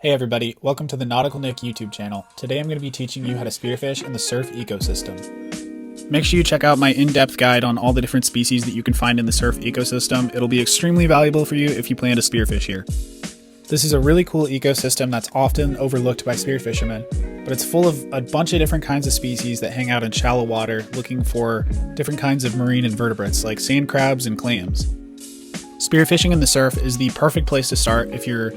Hey everybody, welcome to the Nautical Nick YouTube channel. Today I'm going to be teaching you how to spearfish in the surf ecosystem. Make sure you check out my in-depth guide on all the different species that you can find in the surf ecosystem. It'll be extremely valuable for you if you plan to spearfish here. This is a really cool ecosystem that's often overlooked by spearfishermen, but it's full of a bunch of different kinds of species that hang out in shallow water looking for different kinds of marine invertebrates like sand crabs and clams. Spearfishing in the surf is the perfect place to start if you're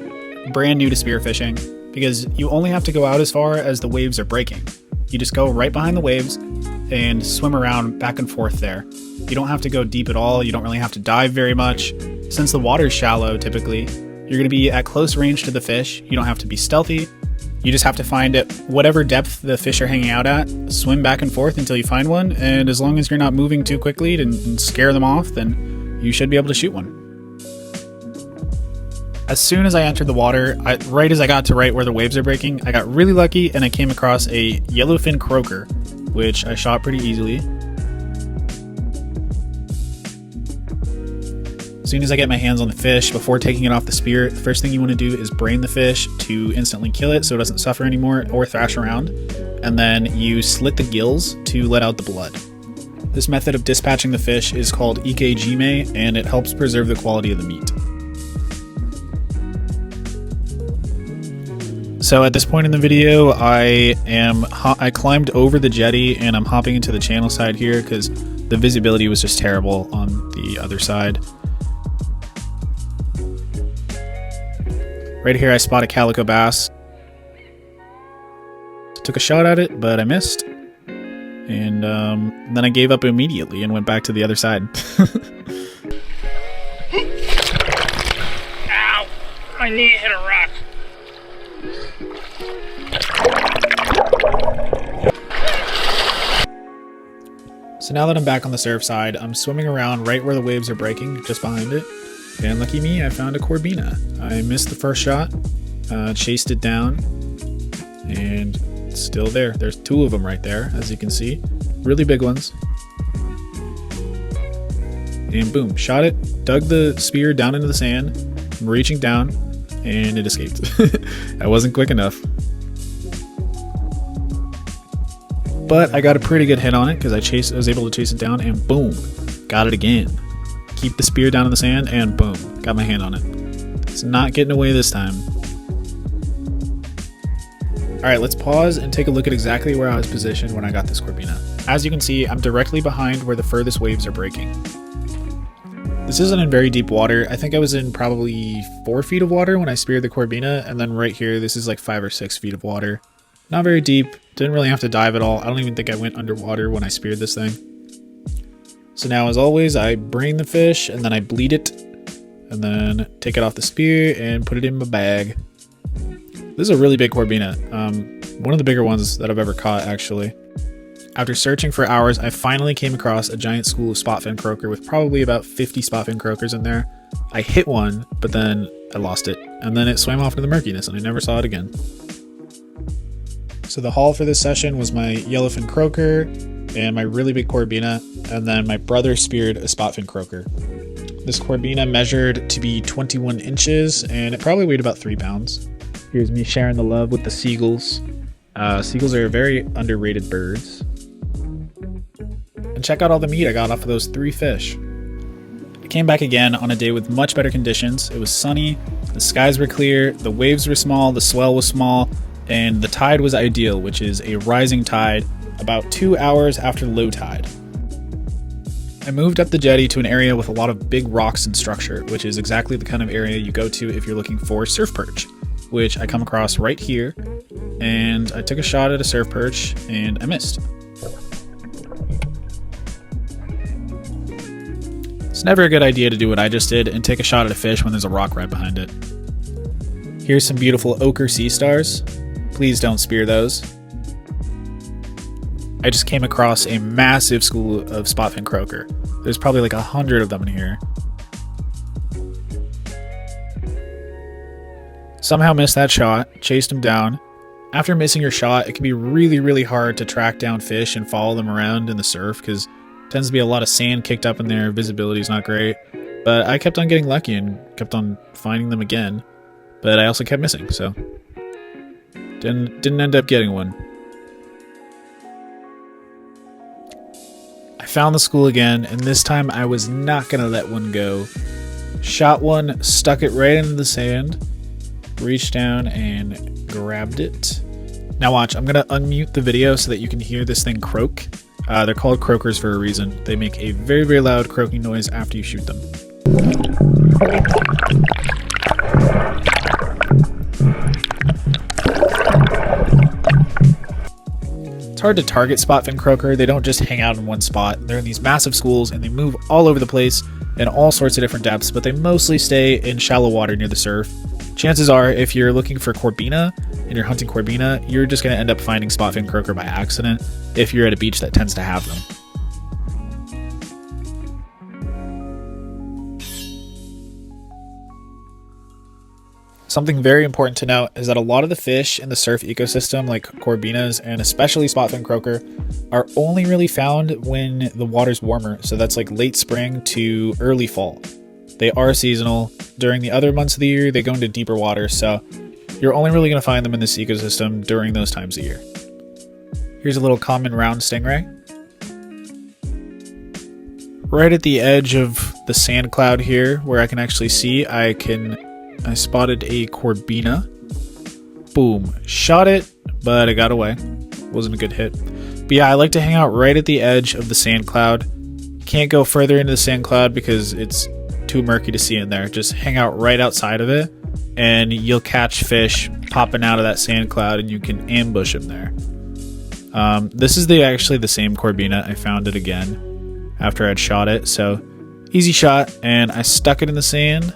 brand new to spearfishing, because you only have to go out as far as the waves are breaking. You just go right behind the waves and swim around back and forth there. You don't have to go deep at all. You don't really have to dive very much. Since the water's shallow, typically, you're going to be at close range to the fish. You don't have to be stealthy. You just have to find at whatever depth the fish are hanging out at, swim back and forth until you find one, and as long as you're not moving too quickly and scare them off, then you should be able to shoot one. As soon as I entered the water, right as I got to right where the waves are breaking, I got really lucky and I came across a yellowfin croaker, which I shot pretty easily. As soon as I get my hands on the fish, before taking it off the spear, the first thing you want to do is brain the fish to instantly kill it so it doesn't suffer anymore or thrash around, and then you slit the gills to let out the blood. This method of dispatching the fish is called ikejime, and it helps preserve the quality of the meat. So at this point in the video, I climbed over the jetty and I'm hopping into the channel side here because the visibility was just terrible on the other side. Right here I spot a calico bass. Took a shot at it, but I missed. And then I gave up immediately and went back to the other side. Ow! My knee hit a rock. So now that I'm back on the surf side, I'm swimming around right where the waves are breaking, just behind it. And lucky me, I found a corbina. I missed the first shot, chased it down, and it's still there. There's two of them right there, as you can see. Really big ones. And boom, shot it, dug the spear down into the sand, I'm reaching down, and it escaped. I wasn't quick enough. But I got a pretty good hit on it because I was able to chase it down, and boom, got it again. Keep the spear down in the sand, and boom, got my hand on it. It's not getting away this time. Alright, let's pause and take a look at exactly where I was positioned when I got this corbina. As you can see, I'm directly behind where the furthest waves are breaking. This isn't in very deep water. I think I was in probably 4 feet of water when I speared the corbina, and then right here, this is like 5 or 6 feet of water. Not very deep, didn't really have to dive at all. I don't even think I went underwater when I speared this thing. So now, as always, I brain the fish, and then I bleed it, and then take it off the spear and put it in my bag. This is a really big corbina, one of the bigger ones that I've ever caught, actually. After searching for hours, I finally came across a giant school of spotfin croaker with probably about 50 spotfin croakers in there. I hit one, but then I lost it, and then it swam off into the murkiness, and I never saw it again. So the haul for this session was my yellowfin croaker and my really big corbina, and then my brother speared a spotfin croaker. This corbina measured to be 21 inches, and it probably weighed about 3 pounds. Here's me sharing the love with the seagulls. Seagulls are very underrated birds. And check out all the meat I got off of those 3 fish. I came back again on a day with much better conditions. It was sunny, the skies were clear, the waves were small, the swell was small, and the tide was ideal, which is a rising tide about 2 hours after low tide. I moved up the jetty to an area with a lot of big rocks and structure, which is exactly the kind of area you go to if you're looking for surf perch, which I come across right here, and I took a shot at a surf perch and I missed. It's never a good idea to do what I just did and take a shot at a fish when there's a rock right behind it. Here's some beautiful ochre sea stars. Please don't spear those. I just came across a massive school of spotfin croaker. There's probably like 100 of them in here. Somehow missed that shot, chased him down. After missing your shot, it can be really, really hard to track down fish and follow them around in the surf because it tends to be a lot of sand kicked up in there, visibility is not great. But I kept on getting lucky and kept on finding them again. But I also kept missing, so Didn't end up getting one. I found the school again, and this time I was not gonna let one go. Shot one, stuck it right into the sand, reached down and grabbed it. Now watch, I'm gonna unmute the video so that you can hear this thing croak. They're called croakers for a reason. They make a very, very loud croaking noise after you shoot them. It's hard to target spotfin croaker. They don't just hang out in one spot. They're in these massive schools and they move all over the place in all sorts of different depths, but they mostly stay in shallow water near the surf. Chances are, if you're looking for corbina and you're hunting corbina, you're just going to end up finding spotfin croaker by accident if you're at a beach that tends to have them. Something very important to note is that a lot of the fish in the surf ecosystem, like corbinas and especially spotfin croaker, are only really found when the water's warmer. So that's like late spring to early fall. They are seasonal. During the other months of the year, they go into deeper water, so you're only really going to find them in this ecosystem during those times of year. Here's a little common round stingray. Right at the edge of the sand cloud here, where I can actually see, I spotted a corbina. Boom. Shot it, but it got away. Wasn't a good hit. But yeah, I like to hang out right at the edge of the sand cloud. Can't go further into the sand cloud because it's too murky to see in there. Just hang out right outside of it and you'll catch fish popping out of that sand cloud and you can ambush them there. This is actually the same corbina. I found it again after I'd shot it. So easy shot, and I stuck it in the sand.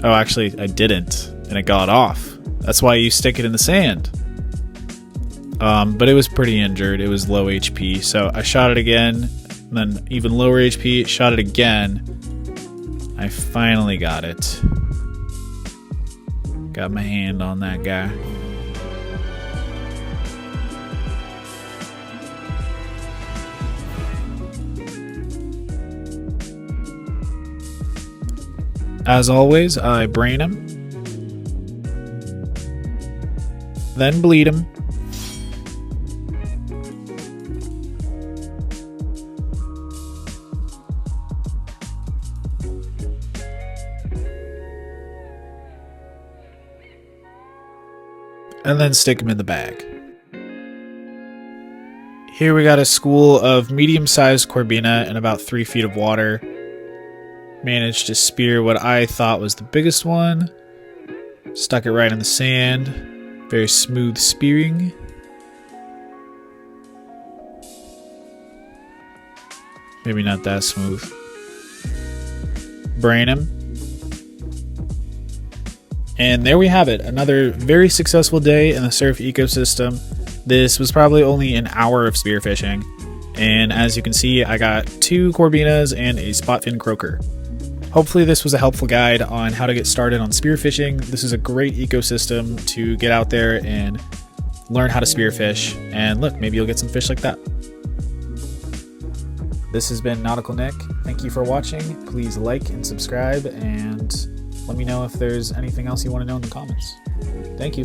Oh, actually I didn't, and it got off. That's why you stick it in the sand. But it was pretty injured. It was low HP. So I shot it again, then even lower HP, shot it again. I finally got it. Got my hand on that guy. As always, I brain him. Then bleed him. And then stick him in the bag. Here we got a school of medium-sized corbina in about 3 feet of water. Managed to spear what I thought was the biggest one. Stuck it right in the sand. Very smooth spearing. Maybe not that smooth. Brain him. And there we have it, another very successful day in the surf ecosystem. This was probably only an hour of spearfishing, and as you can see, I got 2 corbinas and a spotfin croaker. Hopefully this was a helpful guide on how to get started on spearfishing. This is a great ecosystem to get out there and learn how to spearfish, and look, maybe you'll get some fish like that. This has been Nautical Nick. Thank you for watching. Please like and subscribe, and let me know if there's anything else you want to know in the comments. Thank you.